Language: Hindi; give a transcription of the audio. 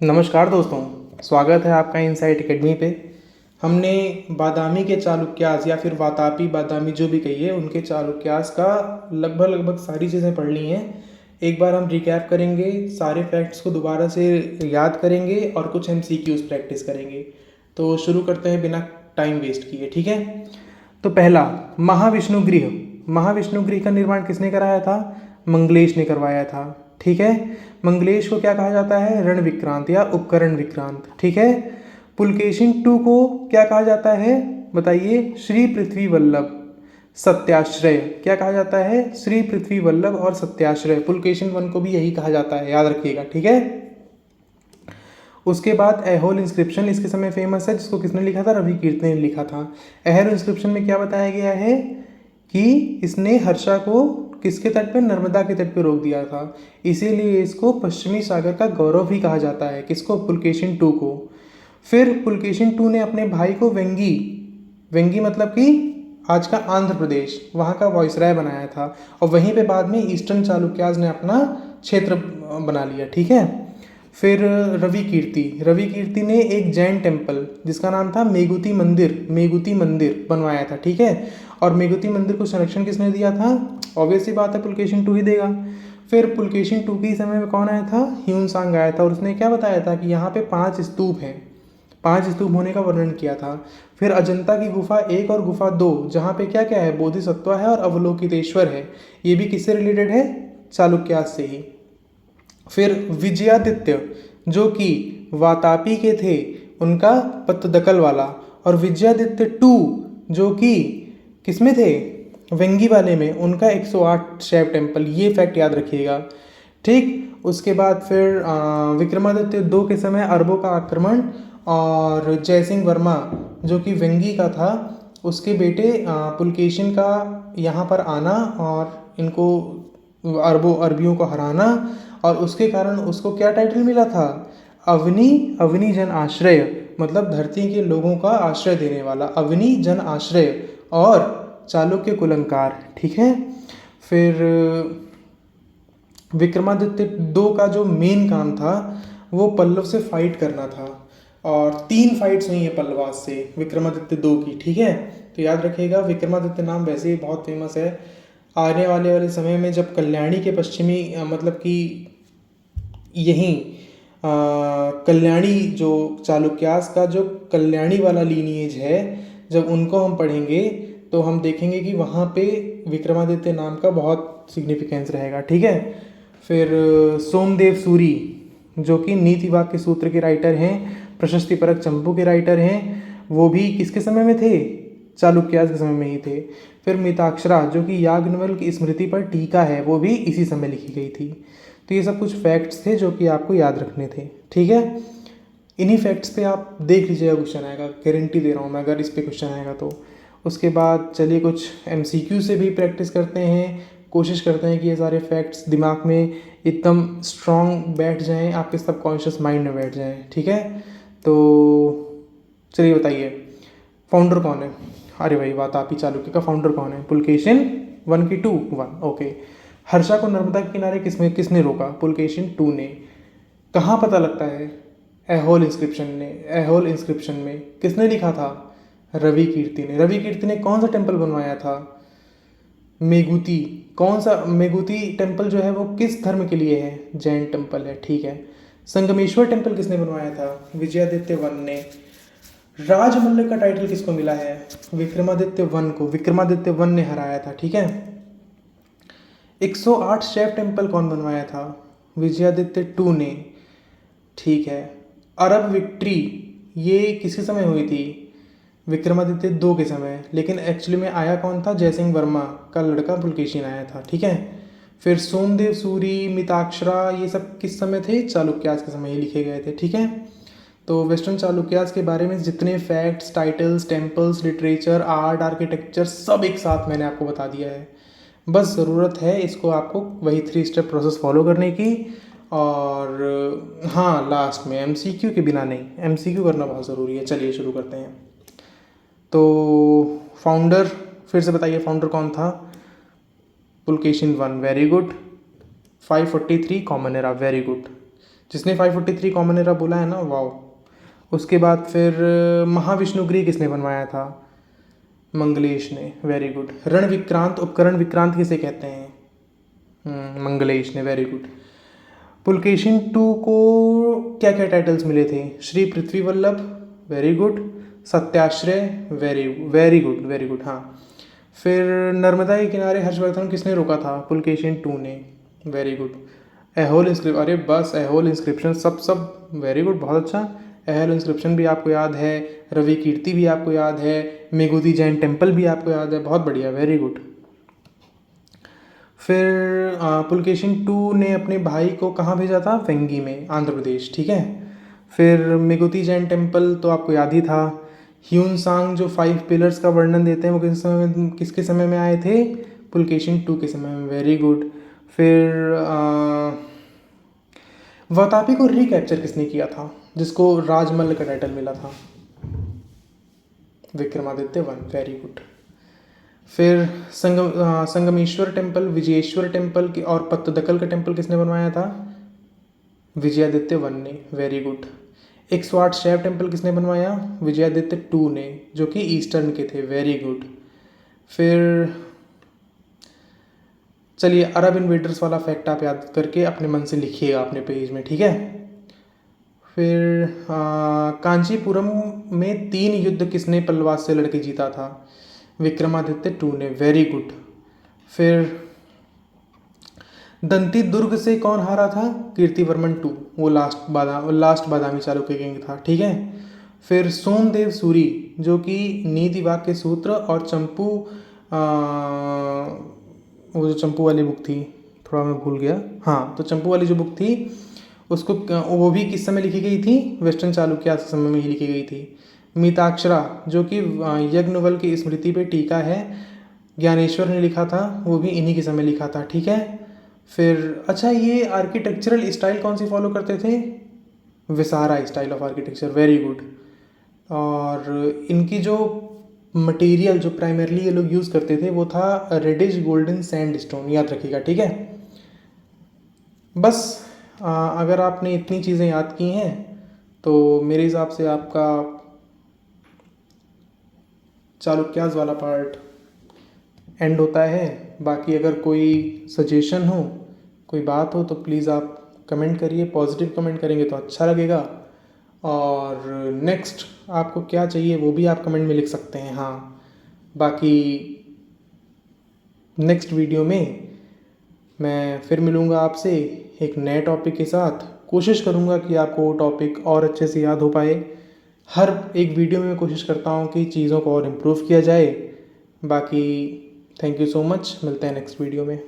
नमस्कार दोस्तों, स्वागत है आपका इनसाइट एकेडमी पे। हमने बादामी के चालुक्यास या फिर वातापी बादामी जो भी कहिए उनके चालुक्यास का लगभग सारी चीज़ें पढ़ ली हैं। एक बार हम रिकैप करेंगे, सारे फैक्ट्स को दोबारा से याद करेंगे और कुछ एमसीक्यूज प्रैक्टिस करेंगे। तो शुरू करते हैं बिना टाइम वेस्ट किए, ठीक है। तो पहला, महाविष्णु गृह। महाविष्णु गृह का निर्माण किसने कराया था? मंगलेश ने करवाया था, ठीक है। मंगलेश को क्या कहा जाता है? रण विक्रांत या उपकरण विक्रांत, ठीक है। पुलकेशिन टू को क्या कहा जाता है? बताइए। श्री पृथ्वी वल्लभ सत्याश्रय। क्या कहा जाता है? श्री पृथ्वी वल्लभ और सत्याश्रय। पुलकेशिन वन को भी यही कहा जाता है, याद रखिएगा, ठीक है। उसके बाद ऐहोल इंस्क्रिप्शन इसके समय फेमस है, जिसको किसने लिखा था? रवि कीर्ति ने लिखा था। ऐहोल इंस्क्रिप्शन में क्या बताया गया है कि इसने हर्षा को किसके तट पे? नर्मदा के तट पे रोक दिया था, इसीलिए इसको पश्चिमी सागर का गौरव भी कहा जाता है। किसको? पुलकेशिन टू को। फिर पुलकेशिन टू ने अपने भाई को वेंगी, वेंगी मतलब कि आज का आंध्र प्रदेश, वहाँ का वॉइसराय बनाया था, और वहीं पे बाद में ईस्टर्न चालुक्याज ने अपना क्षेत्र बना लिया, ठीक है। फिर रवि कीर्ति, रवि कीर्ति ने एक जैन टेम्पल जिसका नाम था मेगुती मंदिर, मेगुती मंदिर बनवाया था, ठीक है। और मेगुती मंदिर को संरक्षण किसने दिया था? ऑब्वियस सी बात है, पुलकेशिन टू ही देगा। फिर पुलकेशिन टू के समय में कौन आया था? ह्यूनसांग आया था, और उसने क्या बताया था कि यहाँ पे 5 स्तूप हैं, 5 स्तूप होने का वर्णन किया था। फिर अजंता की गुफा 1 और गुफा 2, जहाँ पे क्या क्या है? बोधिसत्व है और अवलोकितेश्वर है। ये भी किससे रिलेटेड है? चालुक्यास से ही। फिर विजयादित्य जो कि वातापी के थे, उनका पत्तदकल वाला, और विजयादित्य टू जो कि किसमें थे? वेंगी वाले में, उनका 108 शैव टेम्पल। ये फैक्ट याद रखिएगा, ठीक। उसके बाद फिर विक्रमादित्य 2 के समय अरबों का आक्रमण, और जयसिंह वर्मा जो कि वेंगी का था, उसके बेटे पुलकेशिन का यहाँ पर आना और इनको अरबियों को हराना, और उसके कारण उसको क्या टाइटल मिला था? अवनी, अवनी जन आश्रय, मतलब धरती के लोगों का आश्रय देने वाला, अवनी जन आश्रय, और चालुक्य कुलंकार, ठीक है। फिर विक्रमादित्य 2 का जो मेन काम था वो पल्लव से फाइट करना था, और 3 फाइट्स हुई हैं पल्लवास से विक्रमादित्य 2 की, ठीक है। तो याद रखिएगा, विक्रमादित्य नाम वैसे ही बहुत फेमस है। आने वाले समय में जब कल्याणी के पश्चिमी मतलब कि यहीं कल्याणी जो चालुक्यास का जो कल्याणी वाला लीनिएज है, जब उनको हम पढ़ेंगे तो हम देखेंगे कि वहाँ पे विक्रमादित्य नाम का बहुत सिग्निफिकेंस रहेगा, ठीक है। फिर सोमदेव सूरी जो कि नीति वाक्य सूत्र के राइटर हैं, प्रशस्ति परक चंपू के राइटर हैं, वो भी किसके समय में थे? चालुक्यास के समय में ही थे। फिर मिताक्षरा जो कि याज्ञवल्क्य की स्मृति पर टीका है, वो भी इसी समय लिखी गई थी। तो ये सब कुछ फैक्ट्स थे जो कि आपको याद रखने थे, ठीक है। इन्हीं फैक्ट्स पे आप देख लीजिएगा, क्वेश्चन आएगा, गारंटी दे रहा हूँ मैं, अगर इस पे क्वेश्चन आएगा तो। उसके बाद चलिए कुछ एमसीक्यू से भी प्रैक्टिस करते हैं, कोशिश करते हैं कि ये सारे फैक्ट्स दिमाग में एकदम स्ट्रॉन्ग बैठ जाएं, आपके सबकॉन्शियस माइंड में बैठ जाएं, ठीक है। तो चलिए बताइए, फाउंडर कौन है? अरे भाई, वातापी चालुक्य का फाउंडर कौन है? पुलकेशिन 1 की 2 1, ओके। हर्षा को नर्मदा के किनारे किसने रोका? पुलकेशिन 2 ने। कहाँ पता लगता है? ऐहोल इंस्क्रिप्शन ने। ऐहोल इंस्क्रिप्शन में किसने लिखा था? रवि कीर्ति ने। रवि कीर्ति ने कौन सा टेम्पल बनवाया था? मेगुती। कौन सा? मेगुती टेम्पल जो है वो किस धर्म के लिए है? जैन टेम्पल है, ठीक है। संगमेश्वर टेम्पल किसने बनवाया था? विजयादित्य 1 ने। राजमल्ल का टाइटल किसको मिला है? विक्रमादित्य 1 को। विक्रमादित्य 1 ने हराया था, ठीक है। 108 शैव टेम्पल कौन बनवाया था? विजयादित्य 2 ने, ठीक है। अरब विक्ट्री ये किसके समय हुई थी? विक्रमादित्य 2 के समय, लेकिन एक्चुअली में आया कौन था? जयसिंह वर्मा का लड़का पुलकेशिन आया था, ठीक है। फिर सोमदेव सूरी, मिताक्षरा, ये सब किस समय थे? चालुक्यास के समय ही लिखे गए थे, ठीक है। तो वेस्टर्न चालुक्यास के बारे में जितने facts, titles, temples, literature, art, architecture, सब एक साथ मैंने आपको बता दिया है। बस ज़रूरत है इसको आपको वही 3 स्टेप प्रोसेस फॉलो करने की। और हाँ, लास्ट में एमसीक्यू के बिना नहीं, एमसीक्यू करना बहुत ज़रूरी है। चलिए शुरू करते हैं। तो फाउंडर फिर से बताइए, फाउंडर कौन था? Pulakeshin 1, very good. 543 common era, very good. जिसने 543 कॉमन एरा बोला है ना, वाओ। उसके बाद फिर महाविष्णुगृह किसने बनवाया था? मंगलेश ने, वेरी गुड। रण विक्रांत उपकरण विक्रांत किसे कहते हैं? मंगलेश ने, वेरी गुड। पुलकेशिन टू को क्या क्या टाइटल्स मिले थे? Shri Prithvi Vallabh, very good. Satyashraya, very very good, very good, हाँ। फिर नर्मदा के किनारे हर्षवर्धन किसने रोका था? पुलकेशिन टू ने, वेरी गुड। एहोल इंस्क्रिप्शन, अरे बस एहोल इंस्क्रिप्शन, सब वेरी गुड, बहुत अच्छा। एहोल इंस्क्रिप्शन भी आपको याद है, रवि कीर्ति भी आपको याद है, मेघूती जैन टेम्पल भी आपको याद है, बहुत बढ़िया, वेरी गुड। फिर पुलकेशिन टू ने अपने भाई को कहाँ भेजा था? वेंगी में, आंध्र प्रदेश, ठीक है। फिर मेघूती जैन टेम्पल तो आपको याद ही था। ह्यून सांग जो 5 पिलर्स का वर्णन देते हैं वो किसके समय में आए थे? पुलकेशिन टू के समय में, वेरी गुड। फिर वातापी को रिकैप्चर किसने किया था, जिसको राजमल्ल का टाइटल मिला था? Vikramaditya one, very good. फिर संगमेश्वर टेम्पल, विजयेश्वर टेम्पल और पत्तदकल का टेम्पल किसने बनवाया था? विजयादित्य वन ने, वेरी गुड। 108 शैव टेम्पल किसने बनवाया? विजयादित्य टू ने, जो कि ईस्टर्न के थे, वेरी गुड। फिर चलिए, अरब इन्वेडर्स वाला फैक्ट आप याद करके अपने मन से लिखिएगा अपने पेज में, ठीक है। फिर कांचीपुरम में 3 युद्ध किसने पल्लवास से लड़के जीता था? विक्रमादित्य टू ने, वेरी गुड। फिर दंती दुर्ग से कौन हारा था? कीर्तिवर्मन टू, वो लास्ट बादामी चालुक्य किंग था, ठीक है। फिर सोमदेव सूरी, जो कि नीति वाक्य सूत्र और चंपू, वो जो चंपू वाली बुक थी, थोड़ा मैं भूल गया, हाँ, तो चंपू वाली जो बुक थी उसको, वो भी किस समय लिखी गई थी? वेस्टर्न चालुक्य समय में ही लिखी गई थी। मिताक्षरा, जो कि यज्ञवल्क्य की स्मृति पे टीका है, ज्ञानेश्वर ने लिखा था, वो भी इन्हीं के समय लिखा था, ठीक है। फिर अच्छा, ये आर्किटेक्चरल स्टाइल कौन सी फॉलो करते थे? Viscera style of architecture, very good. और इनकी जो मटेरियल जो प्राइमरली ये लोग यूज़ करते थे वो था रेडिश गोल्डन सैंड स्टोन, याद रखिएगा, ठीक है। बस अगर आपने इतनी चीज़ें याद की हैं तो मेरे हिसाब से आपका चालुक्यास वाला पार्ट एंड होता है। बाकी अगर कोई सजेशन हो, कोई बात हो, तो प्लीज़ आप कमेंट करिए। पॉजिटिव कमेंट करेंगे तो अच्छा लगेगा। और नेक्स्ट आपको क्या चाहिए वो भी आप कमेंट में लिख सकते हैं, हाँ। बाकी नेक्स्ट वीडियो में मैं फिर मिलूँगा आपसे एक नए टॉपिक के साथ। कोशिश करूँगा कि आपको वो टॉपिक और अच्छे से याद हो पाए। हर एक वीडियो में मैं कोशिश करता हूँ कि चीज़ों को और इम्प्रूव किया जाए। बाकी थैंक यू सो मच, मिलते हैं नेक्स्ट वीडियो में।